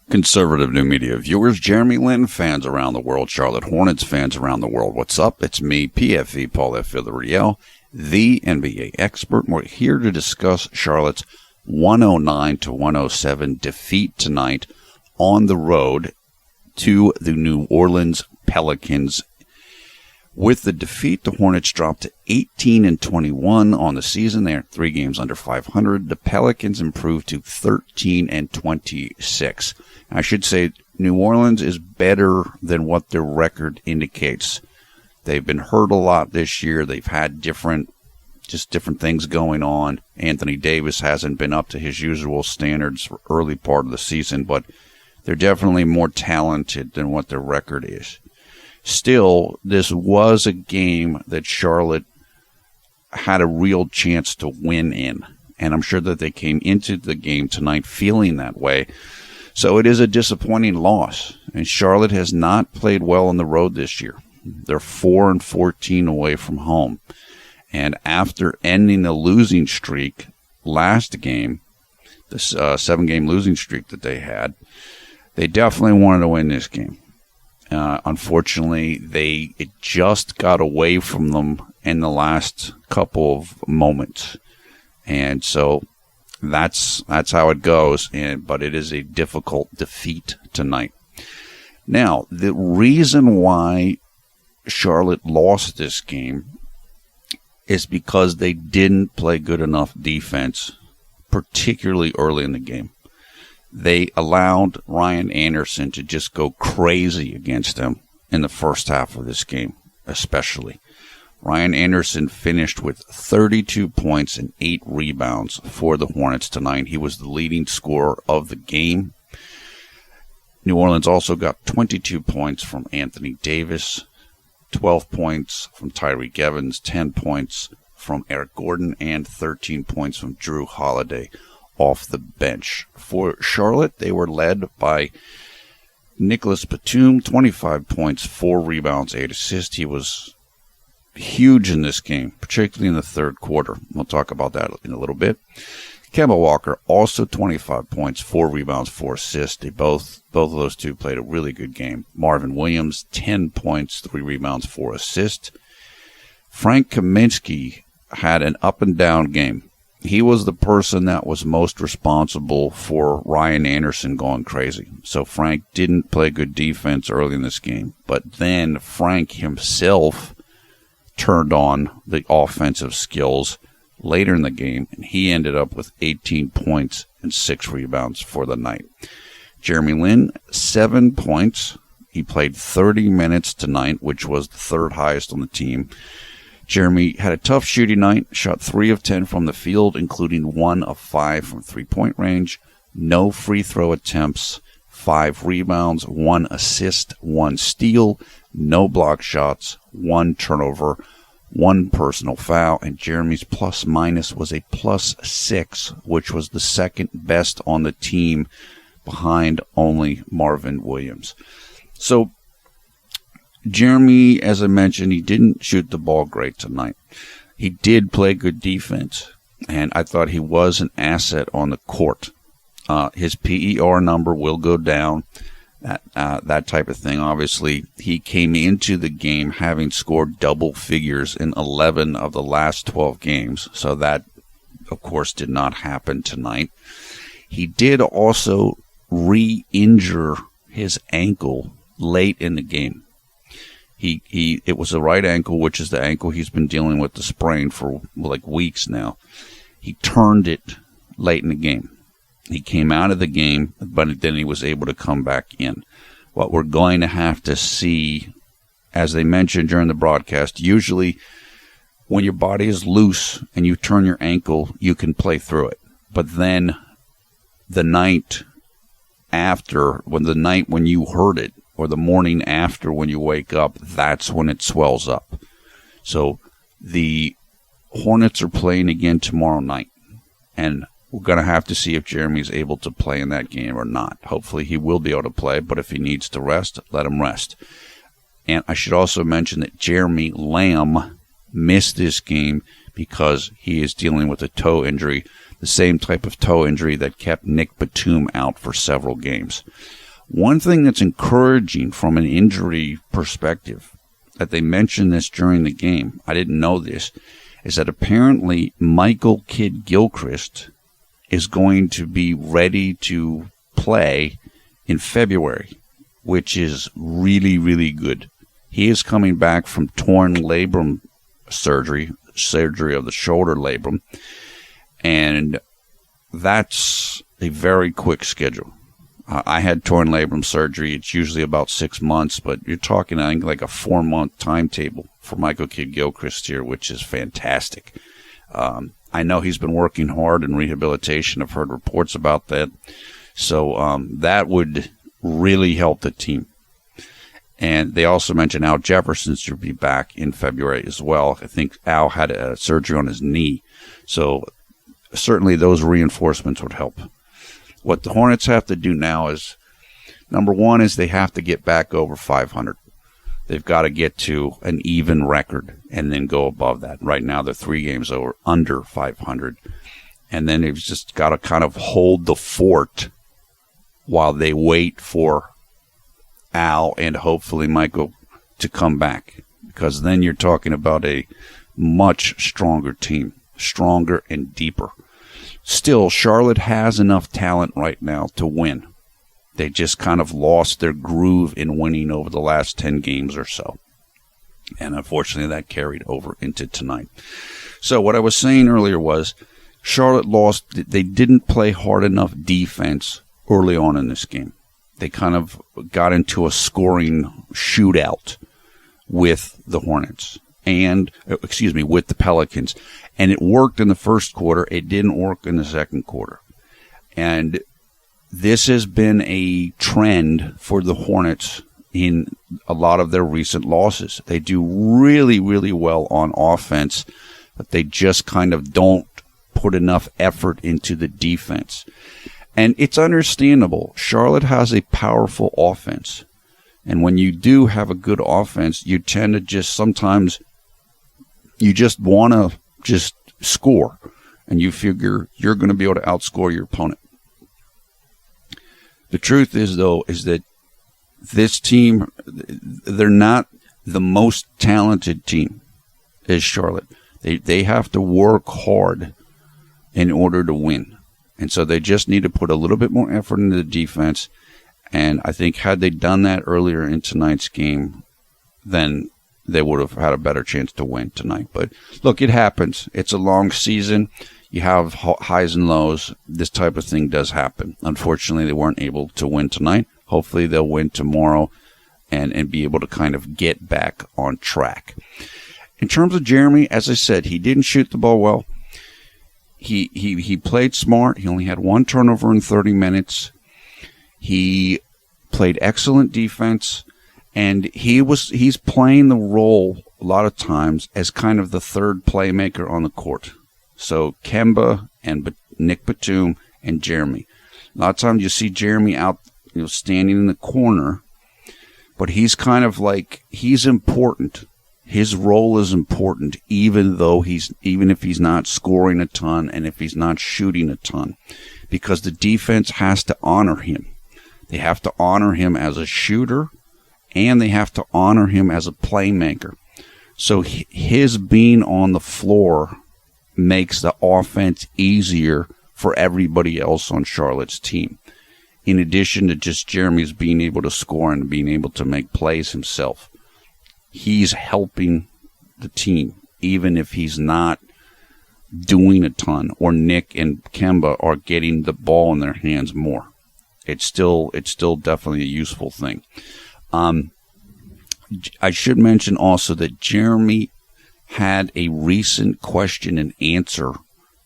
Conservative New Media viewers, JLin fans around the world, Charlotte Hornets fans around the world, what's up? It's me, PFE, Paul F. Villarreal, the NBA expert. We're here to discuss Charlotte's 109-107 defeat tonight on the road to the New Orleans Pelicans. With the defeat, the Hornets dropped to 18-21 on the season. They are 3 games under 500. The Pelicans improved to 13-26. I should say New Orleans is better than what their record indicates. They've been hurt a lot this year. They've had different things going on. Anthony Davis hasn't been up to his usual standards for early part of the season, but they're definitely more talented than what their record is. Still, this was a game that Charlotte had a real chance to win in, and I'm sure that they came into the game tonight feeling that way. So it is a disappointing loss, and Charlotte has not played well on the road this year. They're 4-14 away from home, and after ending a losing streak last game, this 7-game losing streak that they had, they definitely wanted to win this game. Unfortunately, it just got away from them in the last couple of moments, and so that's how it goes. But it is a difficult defeat tonight. Now, the reason why Charlotte lost this game is because they didn't play good enough defense, particularly early in the game. They allowed Ryan Anderson to just go crazy against them in the first half of this game, especially. Ryan Anderson finished with 32 points and 8 rebounds for the Hornets tonight. He was the leading scorer of the game. New Orleans also got 22 points from Anthony Davis, 12 points from Tyreke Evans, 10 points from Eric Gordon, and 13 points from Drew Holiday off the bench. For Charlotte, they were led by Nicholas Batum, 25 points, 4 rebounds, 8 assists. He was huge in this game, particularly in the third quarter. We'll talk about that in a little bit. Kemba Walker, also 25 points, 4 rebounds, 4 assists. They both of those two played a really good game. Marvin Williams, 10 points, 3 rebounds, 4 assists. Frank Kaminsky had an up-and-down game. He was the person that was most responsible for Ryan Anderson going crazy. So Frank didn't play good defense early in this game. But then Frank himself turned on the offensive skills later in the game, and he ended up with 18 points and 6 rebounds for the night. JLin, 7 points. He played 30 minutes tonight, which was the third highest on the team. Jeremy had a tough shooting night, shot 3 of 10 from the field, including 1 of 5 from three-point range, no free throw attempts, 5 rebounds, 1 assist, 1 steal, no block shots, 1 turnover, 1 personal foul, and Jeremy's plus-minus was a +6, which was the second best on the team behind only Marvin Williams. So Jeremy, as I mentioned, he didn't shoot the ball great tonight. He did play good defense, and I thought he was an asset on the court. His PER number will go down, that type of thing. Obviously, he came into the game having scored double figures in 11 of the last 12 games, so that, of course, did not happen tonight. He did also re-injure his ankle late in the game. It was the right ankle, which is the ankle he's been dealing with the sprain for like weeks now. He turned it late in the game. He came out of the game, but then he was able to come back in. What we're going to have to see, as they mentioned during the broadcast, usually when your body is loose and you turn your ankle, you can play through it. But then the night after, when you hurt it, or the morning after when you wake up, that's when it swells up. So the Hornets are playing again tomorrow night, and we're going to have to see if Jeremy's able to play in that game or not. Hopefully he will be able to play, but if he needs to rest, let him rest. And I should also mention that Jeremy Lamb missed this game because he is dealing with a toe injury. the same type of toe injury that kept Nick Batum out for several games. One thing that's encouraging from an injury perspective, that they mentioned this during the game, I didn't know this, is that apparently Michael Kidd-Gilchrist is going to be ready to play in February, which is really, really good. He is coming back from torn labrum surgery of the shoulder labrum, and that's a very quick schedule. I had torn labrum surgery. It's usually about 6 months, but you're talking, I think, like a 4-month timetable for Michael Kidd-Gilchrist here, which is fantastic. I know he's been working hard in rehabilitation. I've heard reports about that. So that would really help the team. And they also mentioned Al Jefferson should be back in February as well. I think Al had a surgery on his knee. So certainly those reinforcements would help. What the Hornets have to do now is, number one, is they have to get back over 500. They've got to get to an even record and then go above that. Right now, they're 3 games under 500. And then they've just got to kind of hold the fort while they wait for Al and hopefully Michael to come back. Because then you're talking about a much stronger team, stronger and deeper. Still, Charlotte has enough talent right now to win. They just kind of lost their groove in winning over the last 10 games or so. And unfortunately, that carried over into tonight. So what I was saying earlier was Charlotte lost. They didn't play hard enough defense early on in this game. They kind of got into a scoring shootout with the Hornets. With the Pelicans. And it worked in the first quarter. It didn't work in the second quarter. And this has been a trend for the Hornets in a lot of their recent losses. They do really, really well on offense, but they just kind of don't put enough effort into the defense. And it's understandable. Charlotte has a powerful offense. And when you do have a good offense, you tend to just sometimes you just want to just score, and you figure you're going to be able to outscore your opponent. The truth is, though, is that this team, they're not the most talented team as Charlotte. They have to work hard in order to win. And so they just need to put a little bit more effort into the defense. And I think had they done that earlier in tonight's game, then they would have had a better chance to win tonight. But look, it happens. It's a long season. You have highs and lows. This type of thing does happen. Unfortunately, they weren't able to win tonight. Hopefully, they'll win tomorrow and be able to kind of get back on track. In terms of Jeremy, as I said, he didn't shoot the ball well. He played smart. He only had 1 turnover in 30 minutes. He played excellent defense. And he's playing the role a lot of times as kind of the third playmaker on the court. So Kemba and Nick Batum and Jeremy. A lot of times you see Jeremy out, standing in the corner, but he's kind of like, he's important. His role is important, even if he's not scoring a ton and if he's not shooting a ton, because the defense has to honor him. They have to honor him as a shooter, and they have to honor him as a playmaker. So his being on the floor makes the offense easier for everybody else on Charlotte's team. In addition to just Jeremy's being able to score and being able to make plays himself. He's helping the team, even if he's not doing a ton, or Nick and Kemba are getting the ball in their hands more. It's still definitely a useful thing. I should mention also that Jeremy had a recent question and answer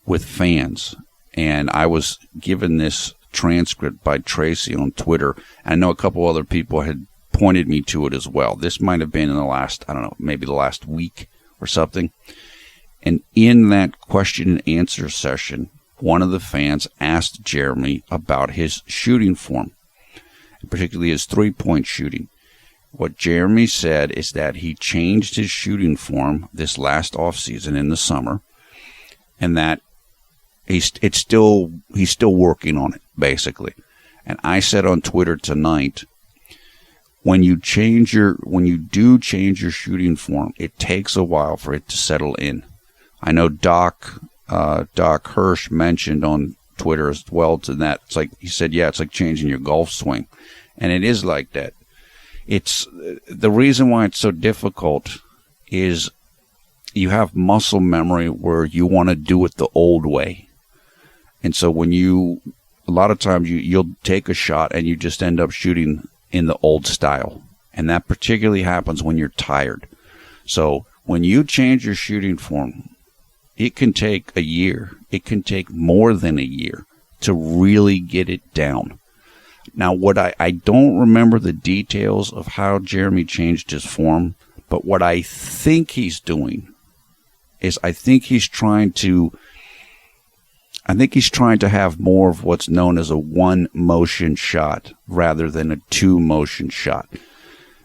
with fans, and I was given this transcript by Tracy on Twitter. I know a couple other people had pointed me to it as well. This might have been in the last, maybe the last week or something. And in that question and answer session, one of the fans asked Jeremy about his shooting form, particularly his three-point shooting. What Jeremy said is that he changed his shooting form this last offseason in the summer, and that he's still working on it, basically. And I said on Twitter tonight, when you do change your shooting form, it takes a while for it to settle in. I know Doc Hirsch mentioned on Twitter as well to that. It's like he said, yeah, it's like changing your golf swing, and it is like that. It's the reason why it's so difficult is you have muscle memory where you want to do it the old way, and so a lot of times you'll take a shot and you just end up shooting in the old style, and that particularly happens when you're tired. So when you change your shooting form, it can take a year. It can take more than a year to really get it down. Now, what I don't remember the details of how Jeremy changed his form, but what I think he's doing is I think he's trying to have more of what's known as a one-motion shot rather than a two-motion shot.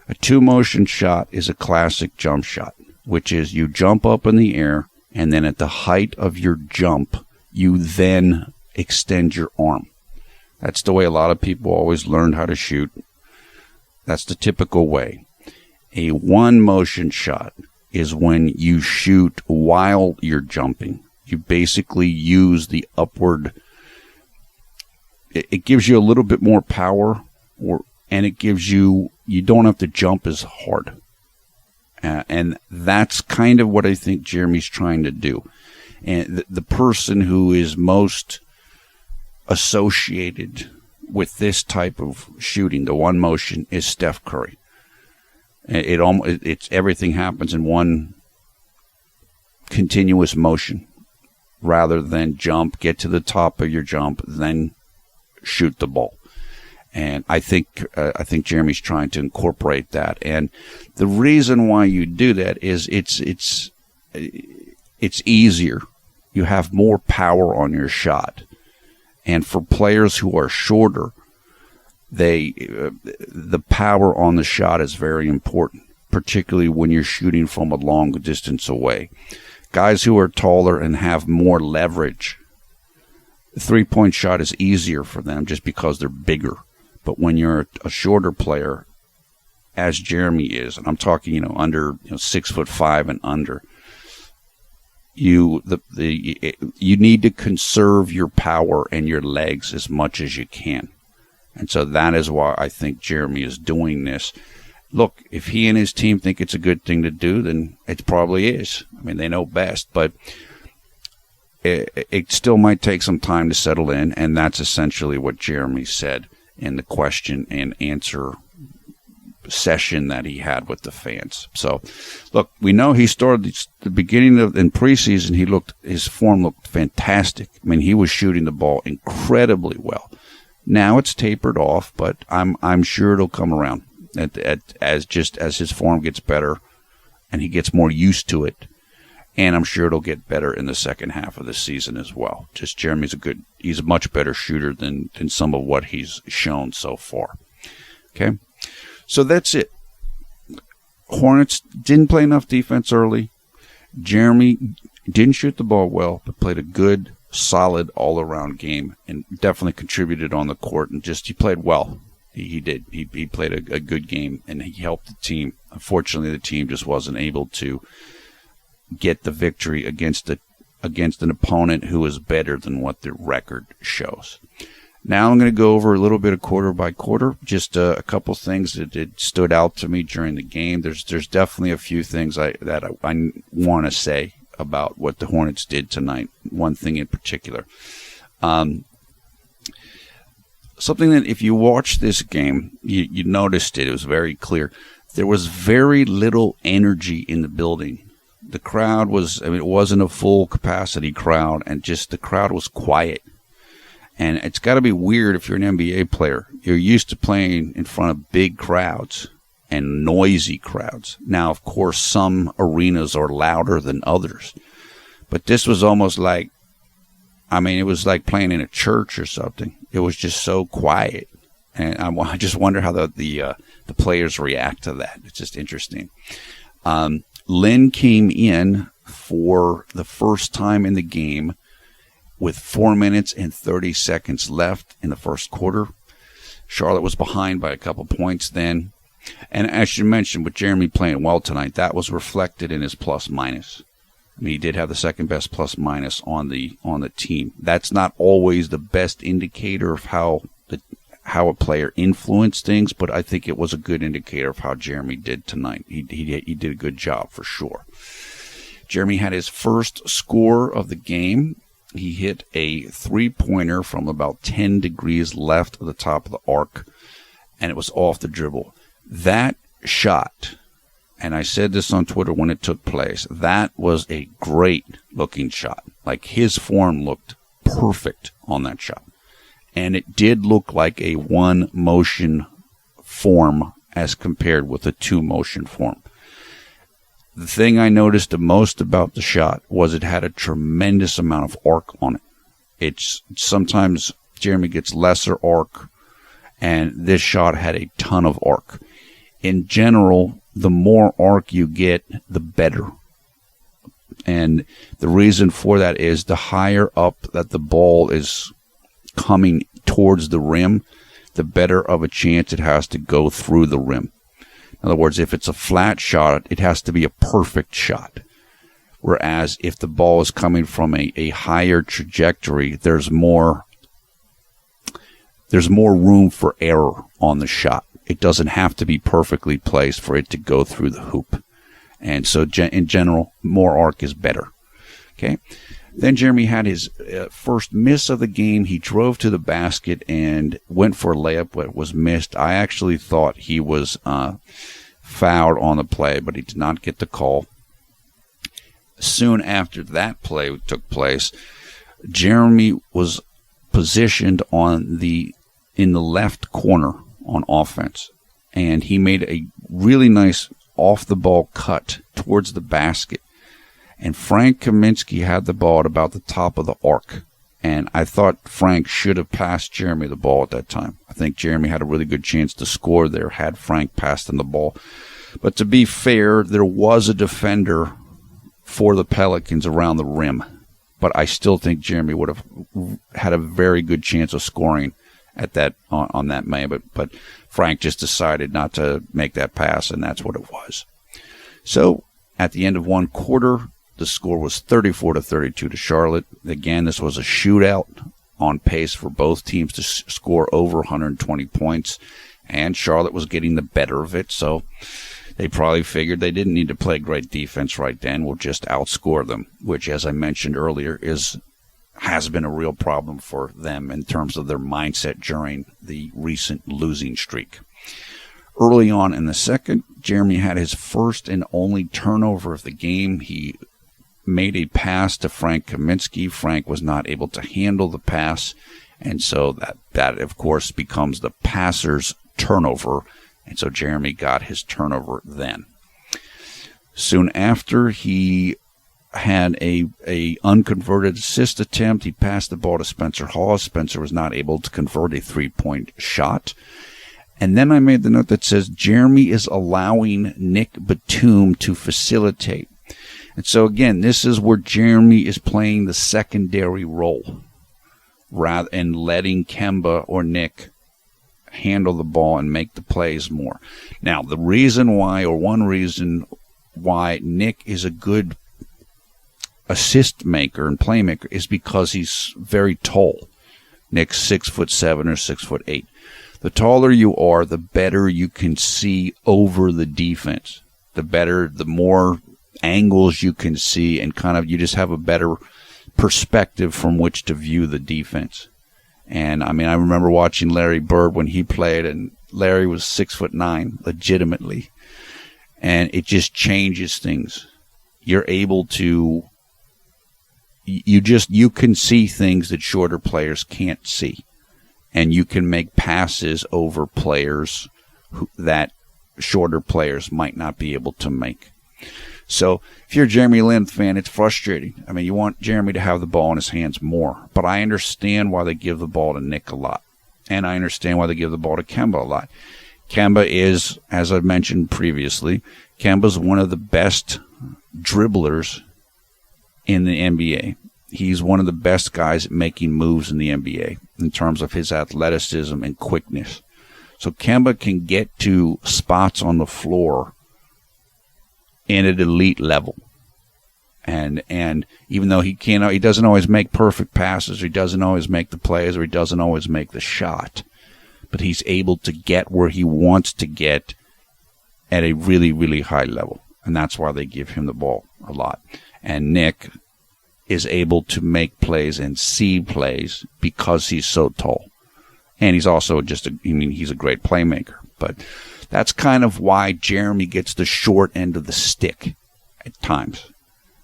A two-motion shot is a classic jump shot, which is you jump up in the air, and then at the height of your jump, you then extend your arm. That's the way a lot of people always learned how to shoot. That's the typical way. A one-motion shot is when you shoot while you're jumping. You basically use the upward. It gives you a little bit more power, and it gives you don't have to jump as hard. And that's kind of what I think Jeremy's trying to do. And the person who is most associated with this type of shooting, the one motion, is Steph Curry. It's everything happens in one continuous motion rather than jump, get to the top of your jump, then shoot the ball. And I think Jeremy's trying to incorporate that. And the reason why you do that is it's easier. You have more power on your shot. And for players who are shorter, the power on the shot is very important, particularly when you're shooting from a long distance away. Guys who are taller and have more leverage, the three-point shot is easier for them just because they're bigger. But when you're a shorter player, as Jeremy is, and I'm talking, under 6'5" and under, you need to conserve your power and your legs as much as you can. And so that is why I think Jeremy is doing this. Look, if he and his team think it's a good thing to do, then it probably is. I mean, they know best, but it still might take some time to settle in, and that's essentially what Jeremy said in the question and answer session that he had with the fans. So, look, we know he started the beginning of in preseason. His form looked fantastic. I mean, he was shooting the ball incredibly well. Now it's tapered off, but I'm sure it'll come around as his form gets better and he gets more used to it. And I'm sure it'll get better in the second half of the season as well. Just Jeremy's he's a much better shooter than some of what he's shown so far. Okay, so that's it. Hornets didn't play enough defense early. Jeremy didn't shoot the ball well, but played a good, solid all-around game and definitely contributed on the court. And he played well. He did. He played a good game, and he helped the team. Unfortunately, the team just wasn't able to get the victory against an opponent who is better than what their record shows. Now I'm going to go over a little bit of quarter by quarter, just a couple things that stood out to me during the game. There's definitely a few things I want to say about what the Hornets did tonight. One thing in particular. Something that if you watch this game, you noticed it. It was very clear. There was very little energy in the building. The crowd it wasn't a full capacity crowd, and just the crowd was quiet. And it's got to be weird if you're an NBA player. You're used to playing in front of big crowds and noisy crowds. Now, of course, some arenas are louder than others. But this was almost like, it was like playing in a church or something. It was just so quiet. And I just wonder how the players react to that. It's just interesting. Lin came in for the first time in the game, with 4 minutes and 30 seconds left in the first quarter. Charlotte was behind by a couple points then. And as you mentioned, with Jeremy playing well tonight, that was reflected in his plus-minus. I mean, he did have the second best plus-minus on the team. That's not always the best indicator of how a player influenced things, but I think it was a good indicator of how Jeremy did tonight. He did a good job for sure. Jeremy had his first score of the game. He hit a three-pointer from about 10 degrees left of the top of the arc, and it was off the dribble. That shot, and I said this on Twitter when it took place, that was a great-looking shot. Like, his form looked perfect on that shot. And it did look like a one-motion form as compared with a two-motion form. The thing I noticed the most about the shot was it had a tremendous amount of arc on it. It's sometimes Jeremy gets lesser arc, and this shot had a ton of arc. In general, the more arc you get, the better. And the reason for that is the higher up that the ball is coming towards the rim, the better of a chance it has to go through the rim. In other words, if it's a flat shot, it has to be a perfect shot. Whereas if the ball is coming from a higher trajectory, there's more room for error on the shot. It doesn't have to be perfectly placed for it to go through the hoop. And so in general, more arc is better. Okay. Then Jeremy had his first miss of the game. He drove to the basket and went for a layup, but was missed. I actually thought he was fouled on the play, but he did not get the call. Soon after that play took place, Jeremy was positioned in the left corner on offense, and he made a really nice off-the-ball cut towards the basket. And Frank Kaminsky had the ball at about the top of the arc. And I thought Frank should have passed Jeremy the ball at that time. I think Jeremy had a really good chance to score there had Frank passed him the ball. But to be fair, there was a defender for the Pelicans around the rim. But I still think Jeremy would have had a very good chance of scoring at that on that May. But Frank just decided not to make that pass, and that's what it was. So at the end of one quarter, the score was 34-32 to Charlotte. Again, this was a shootout on pace for both teams to score over 120 points, and Charlotte was getting the better of it, so they probably figured they didn't need to play great defense right then. We'll just outscore them, which, as I mentioned earlier, has been a real problem for them in terms of their mindset during the recent losing streak. Early on in the second, Jeremy had his first and only turnover of the game. He made a pass to Frank Kaminsky. Frank was not able to handle the pass, and so that of course becomes the passer's turnover, and so Jeremy got his turnover then. Soon after, he had a unconverted assist attempt. He passed the ball to Spencer Hawes. Spencer was not able to convert a three-point shot. And then I made the note that says Jeremy is allowing Nick Batum to facilitate. And so, again, this is where Jeremy is playing the secondary role rather than letting Kemba or Nick handle the ball and make the plays more. Now, the reason why, or one reason why Nick is a good assist maker and playmaker is because he's very tall. Nick's 6'7" or 6'8". The taller you are, the better you can see over the defense. The more angles you can see, and kind of you just have a better perspective from which to view the defense. And I mean, I remember watching Larry Bird when he played, and Larry was 6'9", legitimately, and it just changes things. You're able to, you can see things that shorter players can't see, and you can make passes over players that shorter players might not be able to make. So if you're a JLin fan, it's frustrating. I mean, you want Jeremy to have the ball in his hands more. But I understand why they give the ball to Nick a lot. And I understand why they give the ball to Kemba a lot. Kemba is, as I mentioned previously, Kemba's one of the best dribblers in the NBA. he's one of the best guys at making moves in the NBA in terms of his athleticism and quickness. So Kemba can get to spots on the floor in an elite level. And even though he doesn't always make perfect passes, or he doesn't always make the plays, or he doesn't always make the shot, but he's able to get where he wants to get at a really, really high level. And that's why they give him the ball a lot. And Nick is able to make plays and see plays because he's so tall. And he's also he's a great playmaker. But that's kind of why Jeremy gets the short end of the stick at times.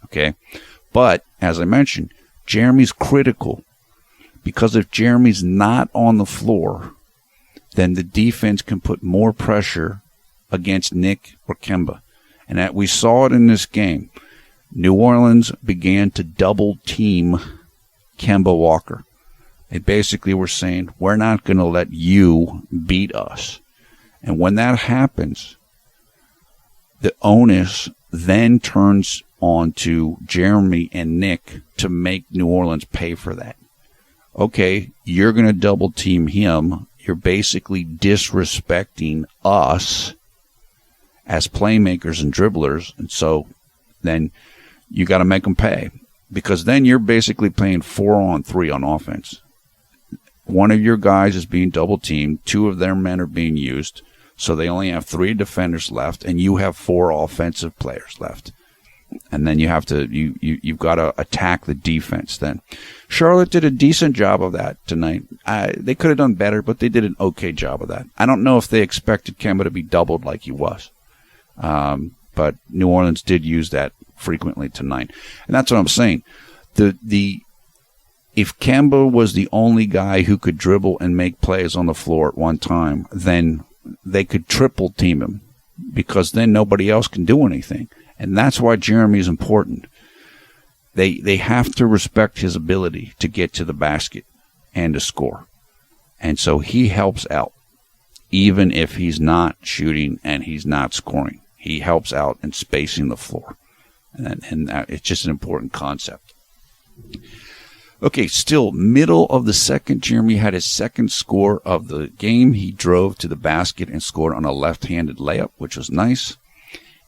Okay? But, as I mentioned, Jeremy's critical. Because if Jeremy's not on the floor, then the defense can put more pressure against Nick or Kemba. And that we saw it in this game. New Orleans began to double team Kemba Walker. They basically were saying, we're not going to let you beat us. And when that happens, the onus then turns on to Jeremy and Nick to make New Orleans pay for that. Okay, you're going to double team him. You're basically disrespecting us as playmakers and dribblers. And so then you got to make them pay, because then you're basically playing 4-on-3 on offense. One of your guys is being double teamed. 2 of their men are being used. So they only have 3 defenders left, and you have 4 offensive players left. And then you've got to attack the defense then. Charlotte did a decent job of that tonight. They could have done better, but they did an okay job of that. I don't know if they expected Kemba to be doubled like he was. But New Orleans did use that frequently tonight. And that's what I'm saying. If Kemba was the only guy who could dribble and make plays on the floor at one time, then they could triple team him, because then nobody else can do anything. And that's why Jeremy is important. They have to respect his ability to get to the basket and to score. And so he helps out, even if he's not shooting and he's not scoring. He helps out in spacing the floor. And it's just an important concept. Okay, still, middle of the second, Jeremy had his second score of the game. He drove to the basket and scored on a left-handed layup, which was nice.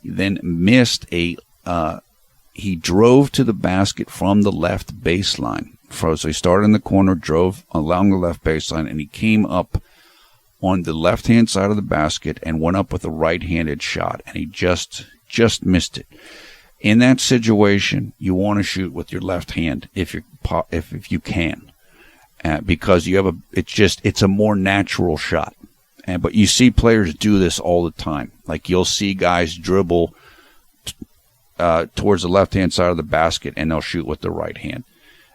He then missed he drove to the basket from the left baseline. So he started in the corner, drove along the left baseline, and he came up on the left-hand side of the basket and went up with a right-handed shot, and he just missed it. In that situation, you want to shoot with your left hand if you can, because it's a more natural shot. But you see players do this all the time. Like, you'll see guys dribble towards the left-hand side of the basket, and they'll shoot with their right hand,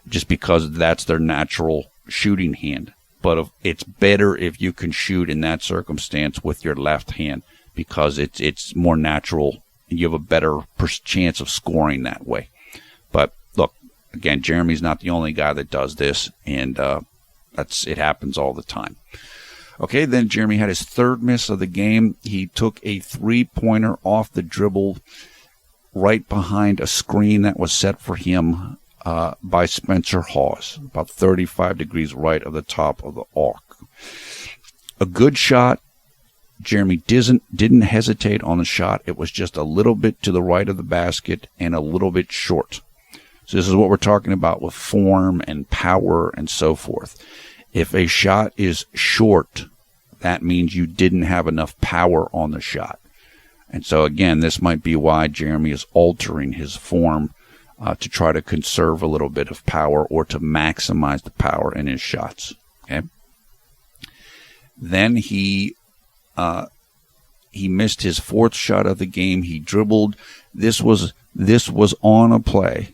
just because that's their natural shooting hand. But it's better if you can shoot in that circumstance with your left hand, because it's more natural. You have a better chance of scoring that way. But look, again, Jeremy's not the only guy that does this, and it happens all the time. Okay, then Jeremy had his third miss of the game. He took a 3-pointer off the dribble right behind a screen that was set for him by Spencer Hawes, about 35 degrees right of the top of the arc. A good shot. Jeremy didn't hesitate on the shot. It was just a little bit to the right of the basket and a little bit short. So this is what we're talking about with form and power and so forth. If a shot is short, that means you didn't have enough power on the shot. And so, again, this might be why Jeremy is altering his form to try to conserve a little bit of power, or to maximize the power in his shots. Okay. Then he missed his fourth shot of the game. He dribbled. This was on a play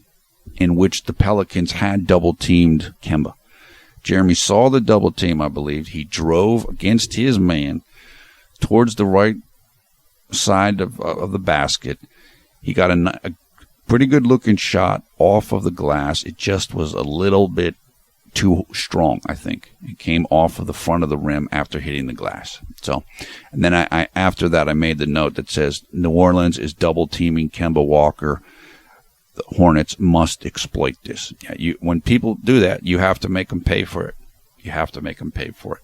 in which the Pelicans had double-teamed Kemba. Jeremy saw the double team, I believe. He drove against his man towards the right side of the basket. He got a pretty good-looking shot off of the glass. It just was a little bit too strong, I think. It came off of the front of the rim after hitting the glass. So, and then after that, I made the note that says New Orleans is double-teaming Kemba Walker. the Hornets must exploit this. When people do that, you have to make them pay for it. You have to make them pay for it.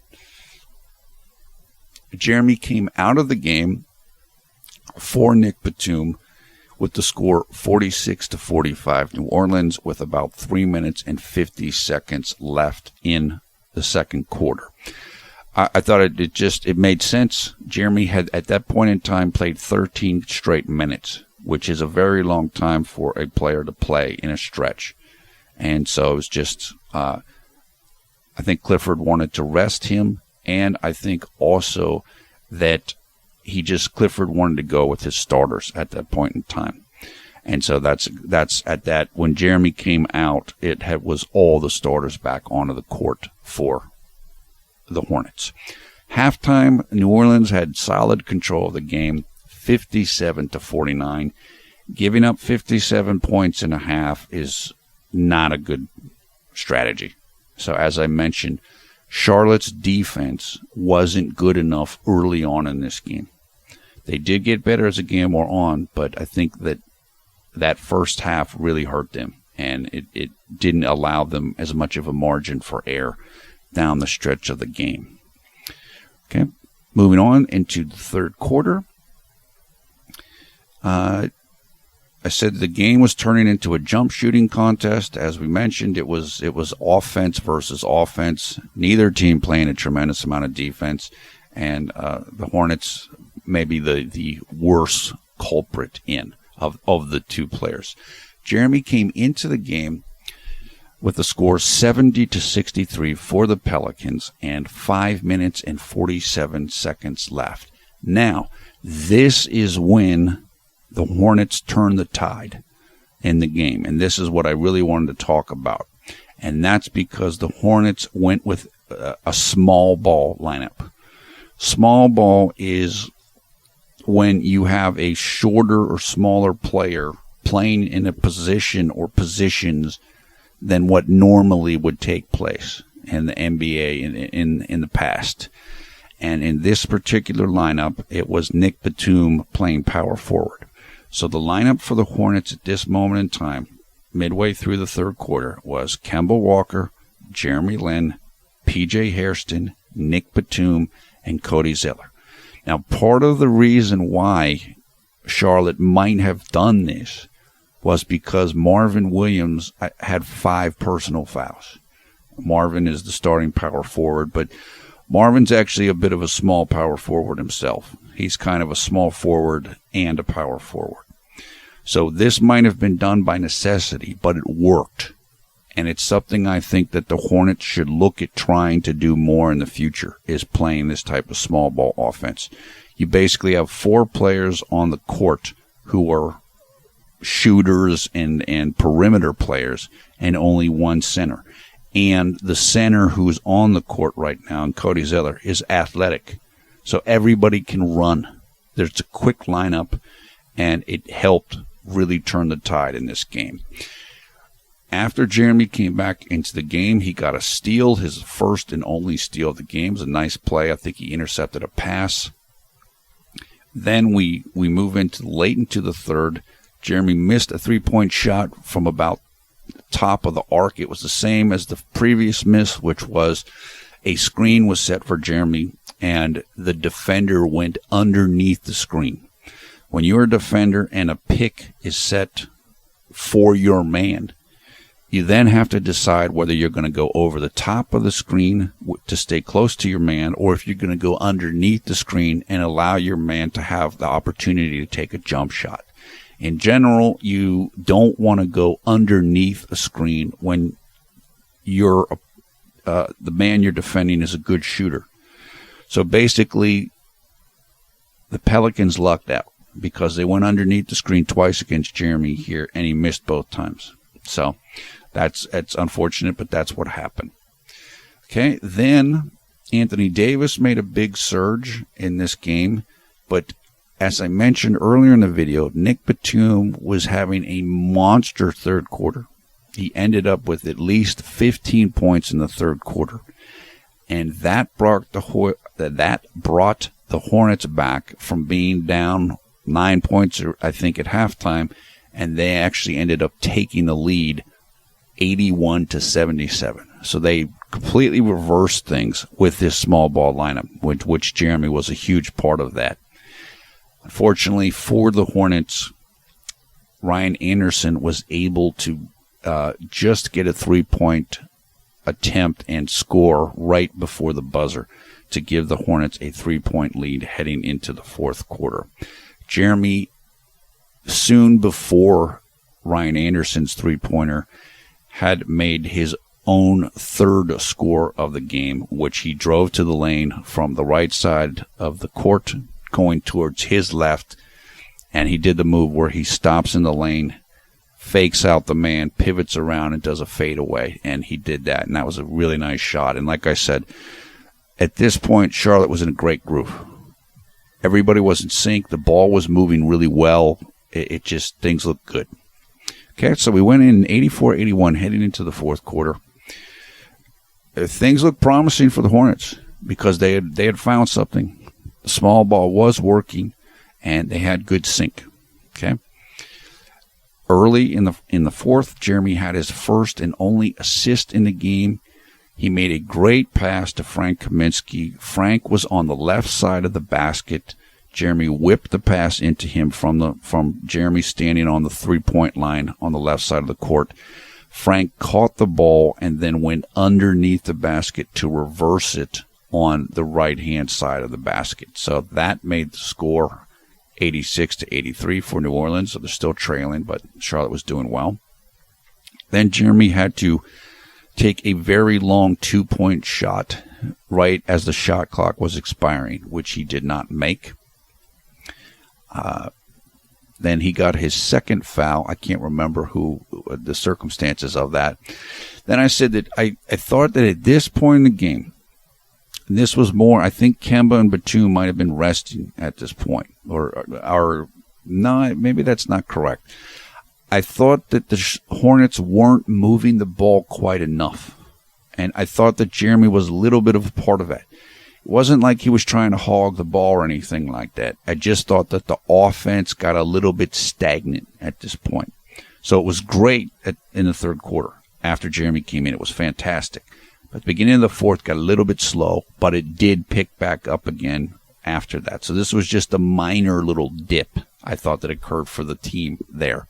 Jeremy came out of the game for Nick Batum with the score 46-45. New Orleans with about 3 minutes and 50 seconds left in the second quarter. I thought it made sense. Jeremy had at that point in time played 13 straight minutes, which is a very long time for a player to play in a stretch. And so it was just, I think Clifford wanted to rest him, and I think also that Clifford wanted to go with his starters at that point in time. And so that's at that, when Jeremy came out, was all the starters back onto the court for the Hornets. Halftime, New Orleans had solid control of the game, 57-49. Giving up 57 points in a half is not a good strategy. So as I mentioned, Charlotte's defense wasn't good enough early on in this game. They did get better as the game wore on, but I think that first half really hurt them, and it didn't allow them as much of a margin for error down the stretch of the game. Okay, moving on into the third quarter. I said the game was turning into a jump shooting contest. As we mentioned, it was offense versus offense. Neither team playing a tremendous amount of defense, and the Hornets maybe the worst culprit of the two players. Jeremy came into the game with the score 70-63 for the Pelicans and 5 minutes and 47 seconds left. Now, this is when the Hornets turned the tide in the game, and this is what I really wanted to talk about. And that's because the Hornets went with a small ball lineup. Small ball is when you have a shorter or smaller player playing in a position or positions than what normally would take place in the NBA in the past. And in this particular lineup, it was Nick Batum playing power forward. So the lineup for the Hornets at this moment in time, midway through the third quarter, was Kemba Walker, JLin, PJ Hairston, Nick Batum, and Cody Zeller. Now, part of the reason why Charlotte might have done this was because Marvin Williams had 5 personal fouls. Marvin is the starting power forward, but Marvin's actually a bit of a small power forward himself. He's kind of a small forward and a power forward. So this might have been done by necessity, but it worked. And it's something I think that the Hornets should look at trying to do more in the future, is playing this type of small ball offense. You basically have 4 players on the court who are shooters and perimeter players, and only 1 center. And the center who's on the court right now, and Cody Zeller, is athletic. So everybody can run. There's a quick lineup, and it helped really turn the tide in this game. After Jeremy came back into the game, he got a steal, his first and only steal of the game. It was a nice play. I think he intercepted a pass. Then we move into late into the third. Jeremy missed a 3-point shot from about the top of the arc. It was the same as the previous miss, which was a screen was set for Jeremy, and the defender went underneath the screen. When you're a defender and a pick is set for your man, you then have to decide whether you're going to go over the top of the screen to stay close to your man, or if you're going to go underneath the screen and allow your man to have the opportunity to take a jump shot. In general, you don't want to go underneath a screen when you're the man you're defending is a good shooter. So basically, the Pelicans lucked out because they went underneath the screen twice against Jeremy here, and he missed both times. So it's unfortunate, but that's what happened. Okay, then Anthony Davis made a big surge in this game, but as I mentioned earlier in the video, Nick Batum was having a monster third quarter. He ended up with at least 15 points in the third quarter, and that brought the Hornets back from being down 9 points, I think, at halftime, and they actually ended up taking the lead 81-77. So they completely reversed things with this small ball lineup, which Jeremy was a huge part of that. Unfortunately for the Hornets, Ryan Anderson was able to just get a 3-point attempt and score right before the buzzer to give the Hornets a 3-point lead heading into the fourth quarter. Jeremy, soon before Ryan Anderson's 3-pointer, had made his own third score of the game, which he drove to the lane from the right side of the court going towards his left, and he did the move where he stops in the lane, fakes out the man, pivots around, and does a fadeaway, and he did that, and that was a really nice shot. And like I said, at this point, Charlotte was in a great groove. Everybody was in sync. The ball was moving really well. It just, things looked good. Okay, so we went in 84-81 heading into the fourth quarter. Things looked promising for the Hornets because they had found something. The small ball was working, and they had good sync. Okay. Early in the fourth, Jeremy had his first and only assist in the game. He made a great pass to Frank Kaminsky. Frank was on the left side of the basket. Jeremy whipped the pass into him from Jeremy standing on the 3-point line on the left side of the court. Frank caught the ball and then went underneath the basket to reverse it on the right-hand side of the basket. So that made the score 86-83 for New Orleans. So they're still trailing, but Charlotte was doing well. Then Jeremy had to take a very long 2-point shot right as the shot clock was expiring, which he did not make. Then he got his second foul. I can't remember the circumstances of that. Then I said that I thought that at this point in the game, and this was more, I think Kemba and Batum might have been resting at this point. Or no, maybe that's not correct. I thought that the Hornets weren't moving the ball quite enough. And I thought that Jeremy was a little bit of a part of that. It wasn't like he was trying to hog the ball or anything like that. I just thought that the offense got a little bit stagnant at this point. So it was great in the third quarter. After Jeremy came in, it was fantastic. But the beginning of the fourth got a little bit slow, but it did pick back up again after that. So this was just a minor little dip, I thought, that occurred for the team there.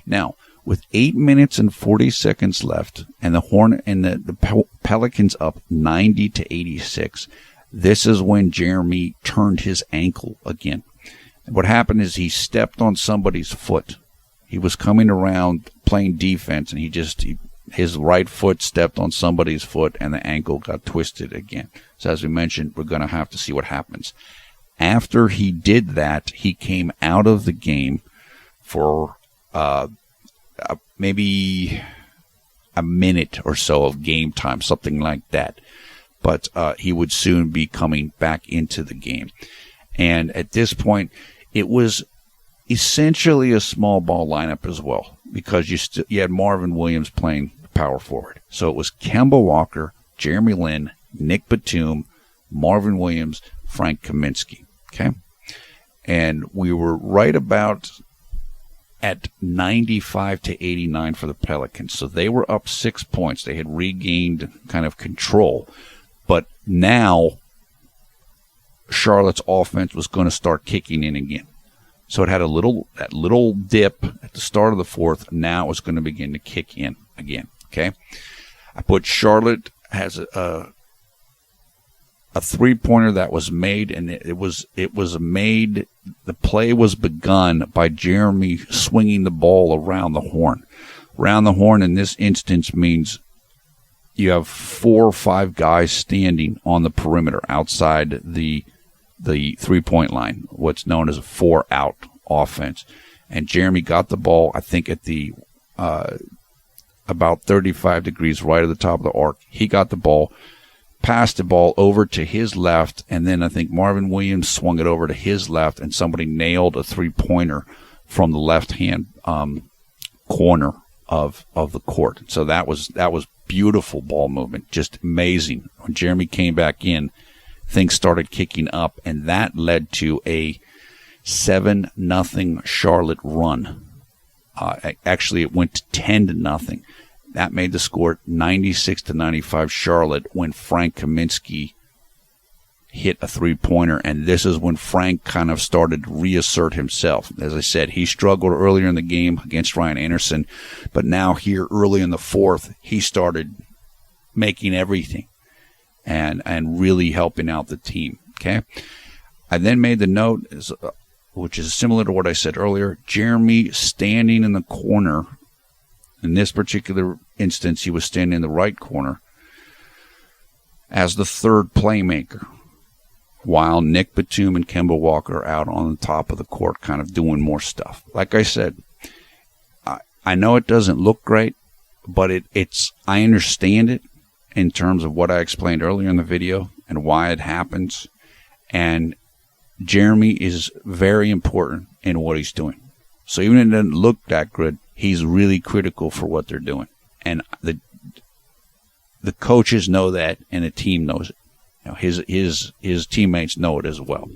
Now, with 8 minutes and 40 seconds left, and the Pelicans up 90-86, this is when Jeremy turned his ankle again. What happened is he stepped on somebody's foot. He was coming around playing defense, and his right foot stepped on somebody's foot, and the ankle got twisted again. So as we mentioned, we're going to have to see what happens. After he did that, he came out of the game for maybe a minute or so of game time, something like that. But he would soon be coming back into the game. And at this point, it was essentially a small ball lineup as well, because you had Marvin Williams playing power forward. So it was Kemba Walker, Jeremy Lin, Nick Batum, Marvin Williams, Frank Kaminsky. Okay? And we were right about at 95-89 for the Pelicans. So they were up 6 points. They had regained kind of control. But now Charlotte's offense was going to start kicking in again. So it had that little dip at the start of the fourth. Now it was going to begin to kick in again. Okay, I put Charlotte has a 3-pointer that was made, and it was made. The play was begun by Jeremy swinging the ball around the horn. Around the horn in this instance means you have 4 or 5 guys standing on the perimeter outside the 3-point line, what's known as a 4-out offense. And Jeremy got the ball, I think, at the about 35 degrees right at the top of the arc. He got the ball, passed the ball over to his left, and then I think Marvin Williams swung it over to his left, and somebody nailed a 3-pointer from the left-hand corner of the court. So that was beautiful ball movement, just amazing. When Jeremy came back in, things started kicking up, and that led to a 7-0 Charlotte run Actually, it went to 10-0. That made the score 96-95 Charlotte when Frank Kaminsky hit a three-pointer, and this is when Frank kind of started to reassert himself. As I said, he struggled earlier in the game against Ryan Anderson, but now here early in the fourth, he started making everything and really helping out the team. Okay, I then made the note, which is similar to what I said earlier, Jeremy standing in the corner. In this particular instance, he was standing in the right corner as the third playmaker, while Nick Batum and Kemba Walker are out on the top of the court kind of doing more stuff. Like I said, I know it doesn't look great, but I understand it in terms of what I explained earlier in the video and why it happens. And Jeremy is very important in what he's doing. So even if it doesn't look that good, he's really critical for what they're doing. And the coaches know that, and the team knows it. You know, his teammates know it as well.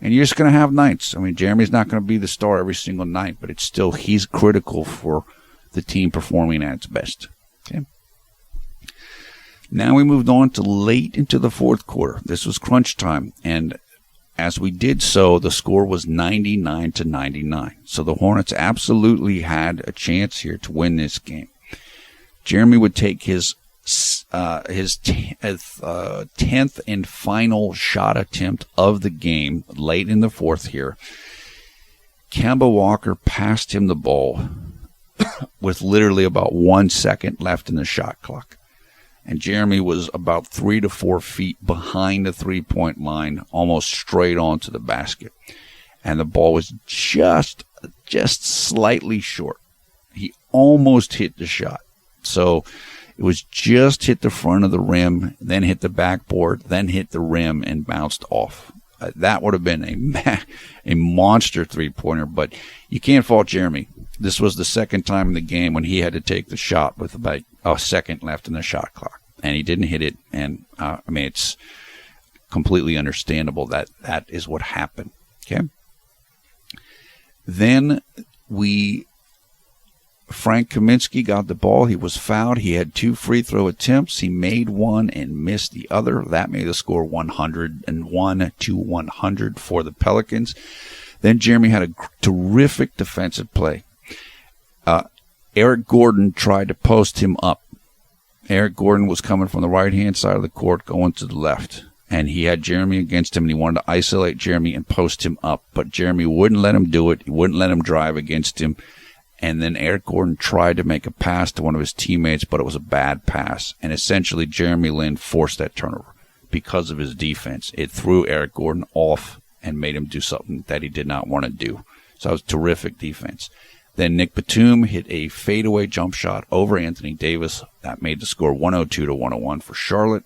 And you're just going to have nights. I mean, Jeremy's not going to be the star every single night, but it's still, he's critical for the team performing at its best. Okay. Now we moved on to late into the fourth quarter. This was crunch time, and as we did so, the score was 99-99. So the Hornets absolutely had a chance here to win this game. Jeremy would take his 10th and final shot attempt of the game late in the fourth here. Kemba Walker passed him the ball with literally about 1 second left in the shot clock. And Jeremy was about 3 to 4 feet behind the three-point line, almost straight onto the basket. And the ball was just slightly short. He almost hit the shot. So it was just hit the front of the rim, then hit the backboard, then hit the rim and bounced off. That would have been a monster three-pointer, but you can't fault Jeremy. This was the second time in the game when he had to take the shot with about a second left in the shot clock, and he didn't hit it. And I mean, it's completely understandable that is what happened. Okay. Then Frank Kaminsky got the ball. He was fouled. He had 2 free throw attempts. He made one and missed the other. That made the score 101-100 for the Pelicans. Then Jeremy had a terrific defensive play. Eric Gordon tried to post him up. Eric Gordon was coming from the right-hand side of the court, going to the left. And he had Jeremy against him, and he wanted to isolate Jeremy and post him up. But Jeremy wouldn't let him do it. He wouldn't let him drive against him. And then Eric Gordon tried to make a pass to one of his teammates, but it was a bad pass. And essentially, JLin forced that turnover because of his defense. It threw Eric Gordon off and made him do something that he did not want to do. So it was terrific defense. Then Nick Batum hit a fadeaway jump shot over Anthony Davis. That made the score 102-101 for Charlotte.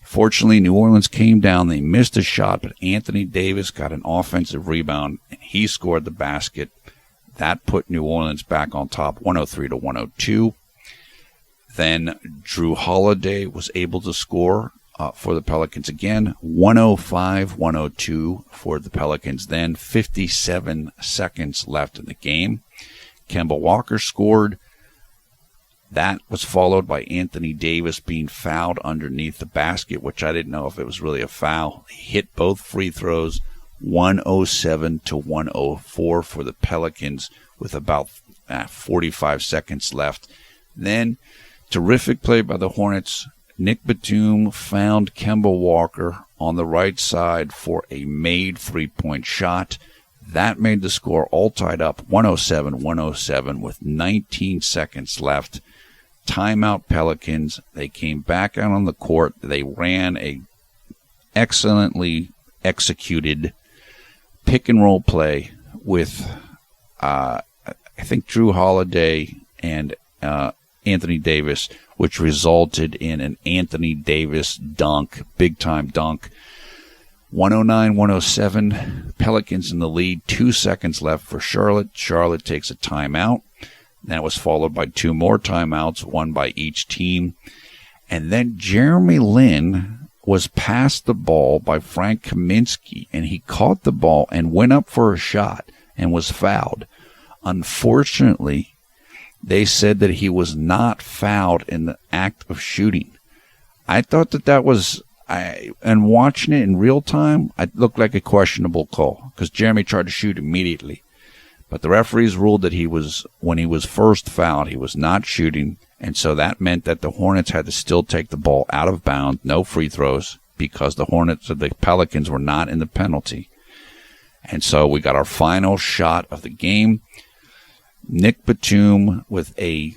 Fortunately, New Orleans came down. They missed a shot, but Anthony Davis got an offensive rebound, and he scored the basket. That put New Orleans back on top, 103-102. Then Drew Holiday was able to score for the Pelicans again, 105-102 for the Pelicans. Then 57 seconds left in the game. Kemba Walker scored. That was followed by Anthony Davis being fouled underneath the basket, which I didn't know if it was really a foul. He hit both free throws, 107-104 for the Pelicans with about 45 seconds left. Then, terrific play by the Hornets. Nick Batum found Kemba Walker on the right side for a made three-point shot. That made the score all tied up, 107-107 with 19 seconds left. Timeout Pelicans. They came back out on the court. They ran a excellently executed pick-and-roll play with, I think, Drew Holiday and Anthony Davis, which resulted in an Anthony Davis dunk, big-time dunk. 109-107, Pelicans in the lead, 2 seconds left for Charlotte. Charlotte takes a timeout. That was followed by 2 more timeouts, one by each team. And then JLin was passed the ball by Frank Kaminsky, and he caught the ball and went up for a shot and was fouled. Unfortunately, they said that he was not fouled in the act of shooting. I thought that was, and watching it in real time, it looked like a questionable call because Jeremy tried to shoot immediately. But the referees ruled that when he was first fouled, he was not shooting. And so that meant that the Hornets had to still take the ball out of bounds, no free throws, because the Pelicans were not in the penalty. And so we got our final shot of the game. Nick Batum with a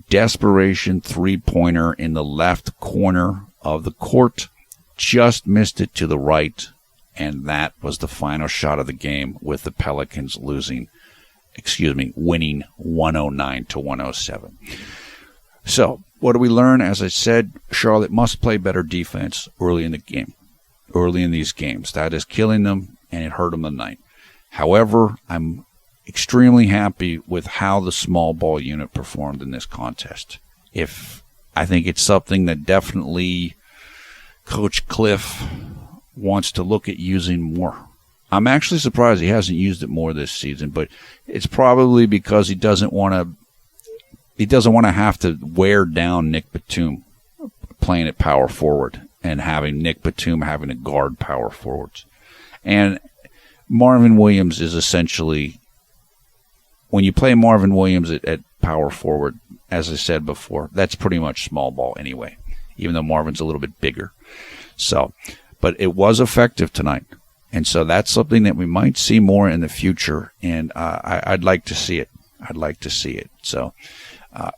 desperation three-pointer in the left corner of the court. Just missed it to the right. And that was the final shot of the game with the Pelicans winning 109-107. So, what do we learn? As I said, Charlotte must play better defense early in the game, early in these games. That is killing them, and it hurt them tonight. However, I'm extremely happy with how the small ball unit performed in this contest. I think it's something that definitely Coach Cliff wants to look at using more. I'm actually surprised he hasn't used it more this season, but it's probably because he doesn't want to have to wear down Nick Batum playing at power forward and having Nick Batum having to guard power forwards. And Marvin Williams is essentially, when you play Marvin Williams at power forward, as I said before, that's pretty much small ball anyway, even though Marvin's a little bit bigger. So, but it was effective tonight. And so that's something that we might see more in the future, and I'd like to see it. I'd like to see it. So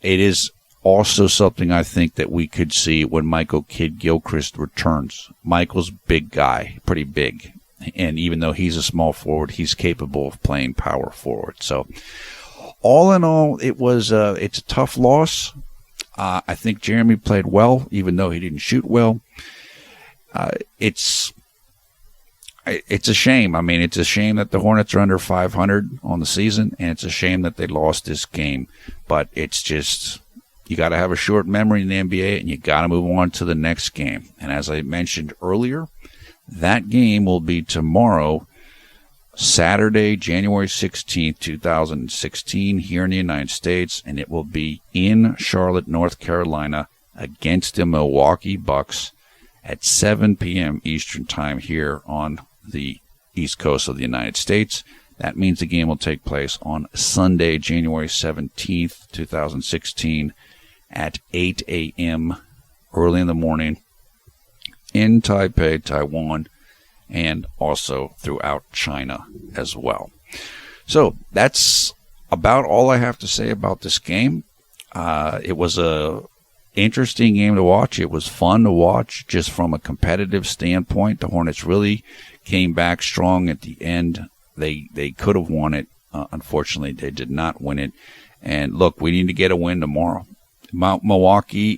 it is also something I think that we could see when Michael Kidd-Gilchrist returns. Michael's big guy, pretty big. And even though he's a small forward, he's capable of playing power forward. So all in all, it's a tough loss. I think Jeremy played well, even though he didn't shoot well. It's a shame. I mean, it's a shame that the Hornets are under 500 on the season, and it's a shame that they lost this game. But it's just, you got to have a short memory in the NBA, and you got to move on to the next game. And as I mentioned earlier, that game will be tomorrow, Saturday, January 16th, 2016, here in the United States, and it will be in Charlotte, North Carolina, against the Milwaukee Bucks at 7 p.m. Eastern Time here on the East Coast of the United States. That means the game will take place on Sunday, January 17th, 2016 at 8 a.m. early in the morning in Taipei, Taiwan, and also throughout China as well. So that's about all I have to say about this game. It was a interesting game to watch. It was fun to watch just from a competitive standpoint. The Hornets really came back strong at the end. They could have won it. Unfortunately, they did not win it. And look, we need to get a win tomorrow. Milwaukee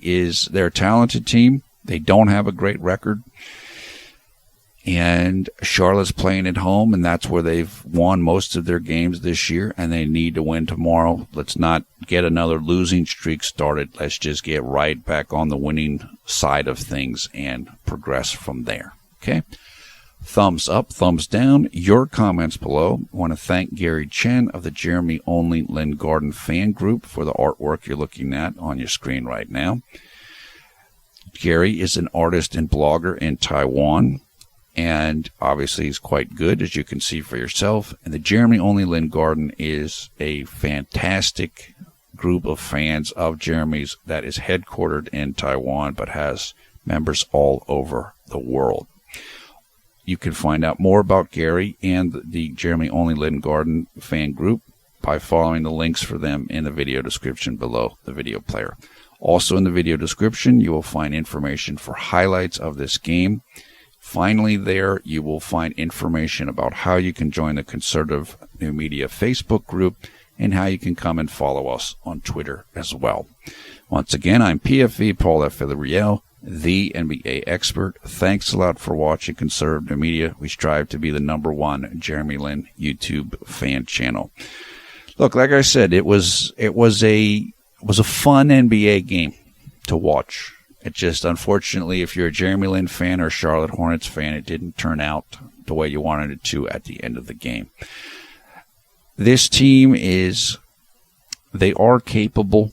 they're a talented team. They don't have a great record. And Charlotte's playing at home, and that's where they've won most of their games this year, and they need to win tomorrow. Let's not get another losing streak started. Let's just get right back on the winning side of things and progress from there. Okay? Thumbs up, thumbs down, your comments below. I want to thank Gary Chen of the Jeremy Only Lynn Garden fan group for the artwork you're looking at on your screen right now. Gary is an artist and blogger in Taiwan, and obviously he's quite good, as you can see for yourself. And the Jeremy Only Lynn Garden is a fantastic group of fans of Jeremy's that is headquartered in Taiwan but has members all over the world. You can find out more about Gary and the Jeremy Only Lynn Garden fan group by following the links for them in the video description below the video player. Also in the video description, you will find information for highlights of this game. Finally, there you will find information about how you can join the Conservative New Media Facebook group and how you can come and follow us on Twitter as well. Once again, I'm PFV Paul F. Villarreal, the NBA expert. Thanks a lot for watching Conservative Media. We strive to be the #1 Jeremy Lin YouTube fan channel. Look, like I said, it was a fun NBA game to watch. It just, unfortunately, if you're a Jeremy Lin fan or a Charlotte Hornets fan, it didn't turn out the way you wanted it to at the end of the game. this team they are capable.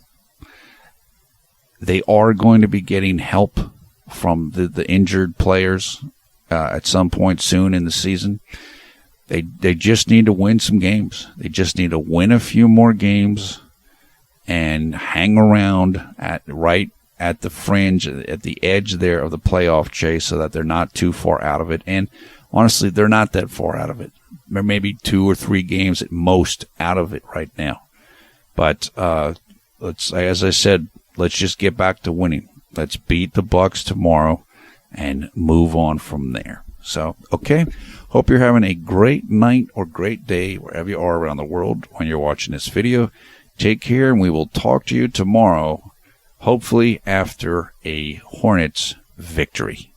They are going to be getting help from the injured players at some point soon in the season. They just need to win some games. They just need to win a few more games and hang around right at the fringe, at the edge there of the playoff chase, so that they're not too far out of it. And honestly, they're not that far out of it. They're maybe 2 or 3 games at most out of it right now. But as I said, let's just get back to winning. Let's beat the Bucks tomorrow and move on from there. So, okay. Hope you're having a great night or great day wherever you are around the world when you're watching this video. Take care, and we will talk to you tomorrow, hopefully after a Hornets victory.